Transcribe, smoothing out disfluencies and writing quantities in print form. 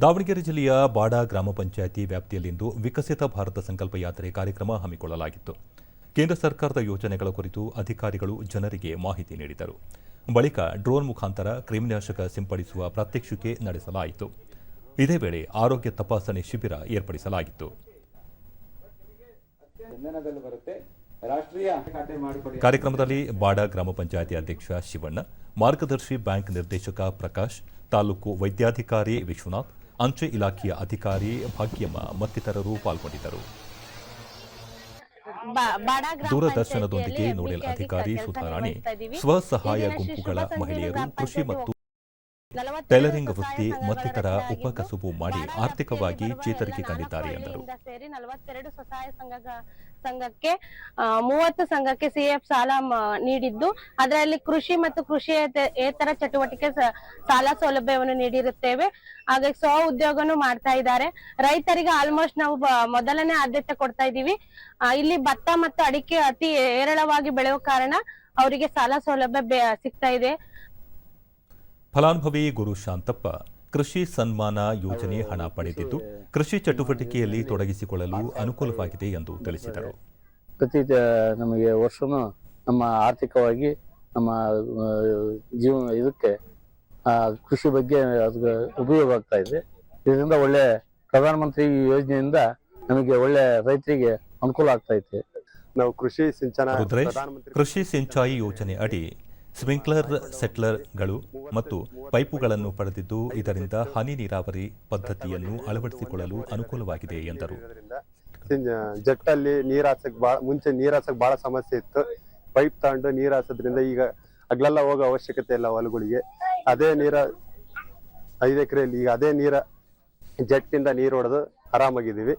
ದಾವಣಗೆರೆ ಜಿಲ್ಲೆಯ ಬಾಡ ಗ್ರಾಮ ಪಂಚಾಯಿತಿ ವ್ಯಾಪ್ತಿಯಲ್ಲಿಂದು ವಿಕಸಿತ ಭಾರತ ಸಂಕಲ್ಪ ಯಾತ್ರೆ ಕಾರ್ಯಕ್ರಮ ಹಮ್ಮಿಕೊಳ್ಳಲಾಗಿತ್ತು. ಕೇಂದ್ರ ಸರ್ಕಾರದ ಯೋಜನೆಗಳ ಕುರಿತು ಅಧಿಕಾರಿಗಳು ಜನರಿಗೆ ಮಾಹಿತಿ ನೀಡಿದರು. ಬಳಿಕ ಡ್ರೋನ್ ಮುಖಾಂತರ ಕ್ರಿಮಿನಾಶಕ ಸಿಂಪಡಿಸುವ ಪ್ರಾತ್ಯಕ್ಷಿಕೆ ನಡೆಸಲಾಯಿತು. ಇದೇ ವೇಳೆ ಆರೋಗ್ಯ ತಪಾಸಣೆ ಶಿಬಿರ ಏರ್ಪಡಿಸಲಾಗಿತ್ತು. ಕಾರ್ಯಕ್ರಮದಲ್ಲಿ ಬಾಡ ಗ್ರಾಮ ಪಂಚಾಯಿತಿ ಅಧ್ಯಕ್ಷ ಶಿವಣ್ಣ, ಮಾರ್ಗದರ್ಶಿ ಬ್ಯಾಂಕ್ ನಿರ್ದೇಶಕ ಪ್ರಕಾಶ್, ತಾಲೂಕು ವೈದ್ಯಾಧಿಕಾರಿ ವಿಶ್ವನಾಥ್, ಅಂಚೆ ಇಲಾಖೆಯ ಅಧಿಕಾರಿ ಭಾಗ್ಯಮ್ಮ ಮತ್ತಿತರರು ಪಾಲ್ಗೊಂಡಿದ್ದರು. ದೂರದರ್ಶನದೊಂದಿಗೆ ನೋಡೆಲ್ ಅಧಿಕಾರಿ ಸುಧಾರಾಣಿ, ಸ್ವಸಹಾಯ ಗುಂಪುಗಳ ಮಹಿಳೆಯರು ಕೃಷಿ ಮತ್ತು ಟೈಲರಿಂಗ್ ವೃತ್ತಿ ಮತ್ತಿತರ ಉಪಕಸುಬು ಮಾಡಿ ಆರ್ಥಿಕವಾಗಿ ಚೇತರಿಕೆ ಕಂಡಿದ್ದಾರೆ ಎಂದರು. ಸೇರಿ 42 ಸ್ವಸಹಾಯ ಸಂಘಕ್ಕೆ 30 ಸಂಘಕ್ಕೆ ಸಿಎಫ್ ಸಾಲ ನೀಡಿದ್ದು, ಅದರಲ್ಲಿ ಕೃಷಿ ಮತ್ತು ಕೃಷಿಯೇತರ ಚಟುವಟಿಕೆ ಸಾಲ ಸೌಲಭ್ಯವನ್ನು ನೀಡಿರುತ್ತೇವೆ. ಹಾಗಾಗಿ ಸ್ವ ಉದ್ಯೋಗನೂ ಮಾಡ್ತಾ ಇದ್ದಾರೆ. ರೈತರಿಗೆ ಆಲ್ಮೋಸ್ಟ್ ನಾವು ಮೊದಲನೇ ಆದ್ಯತೆ ಕೊಡ್ತಾ ಇದ್ದೀವಿ. ಇಲ್ಲಿ ಭತ್ತ ಮತ್ತು ಅಡಿಕೆ ಅತಿ ಹೇರಳವಾಗಿ ಬೆಳೆಯುವ ಕಾರಣ ಅವರಿಗೆ ಸಾಲ ಸೌಲಭ್ಯ ಸಿಗ್ತಾ ಇದೆ. ಫಲಾನುಭವಿ ಗುರು ಶಾಂತಪ್ಪ ಕೃಷಿ ಸನ್ಮಾನ ಯೋಜನೆ ಹಣ ಪಡೆದಿದ್ದು, ಕೃಷಿ ಚಟುವಟಿಕೆಯಲ್ಲಿ ತೊಡಗಿಸಿಕೊಳ್ಳಲು ಅನುಕೂಲವಾಗಿದೆ ಎಂದು ತಿಳಿಸಿದರು. ಪ್ರತಿ ನಮಗೆ ವರ್ಷನೂ ನಮ್ಮ ಆರ್ಥಿಕವಾಗಿ ನಮ್ಮ ಇದಕ್ಕೆ ಕೃಷಿ ಬಗ್ಗೆ ಉಪಯೋಗ ಆಗ್ತಾ ಇದೆ. ಇದರಿಂದ ಒಳ್ಳೆ ಪ್ರಧಾನಮಂತ್ರಿ ಯೋಜನೆಯಿಂದ ನಮಗೆ ಒಳ್ಳೆ ರೈತರಿಗೆ ಅನುಕೂಲ ಆಗ್ತಾ ಇದೆ. ನಾವು ಕೃಷಿ ಸಿಂಚಾಯಿ ಯೋಜನೆ ಅಡಿ ಸ್ಪ್ರಿಂಕ್ಲರ್ ಸೆಟ್ಲರ್ಗಳು ಮತ್ತು ಪೈಪುಗಳನ್ನು ಪಡೆದಿದ್ದು, ಇದರಿಂದ ಹನಿ ನೀರಾವರಿ ಪದ್ಧತಿಯನ್ನು ಅಳವಡಿಸಿಕೊಳ್ಳಲು ಅನುಕೂಲವಾಗಿದೆ ಎಂದರು. ಜಟ್ಟಲ್ಲಿ ಮುಂಚೆ ನೀರ್ ಹಾಸಕ್ ಬಹಳ ಸಮಸ್ಯೆ ಇತ್ತು. ಪೈಪ್ ತಗೊಂಡು ನೀರ್ ಹಾಸೋದ್ರಿಂದ ಈಗ ಅಗ್ಲೆಲ್ಲ ಹೋಗೋ ಅವಶ್ಯಕತೆ ಇಲ್ಲ ಹೊಲಗಳಿಗೆ. ಅದೇ ನೀರ 5 ಎಕರೆಯಲ್ಲಿ ಈಗ ಅದೇ ನೀರ ಜಟ್ಟಿಂದ ನೀರು ಹೊಡೆದು ಆರಾಮಾಗಿದ್ದೀವಿ.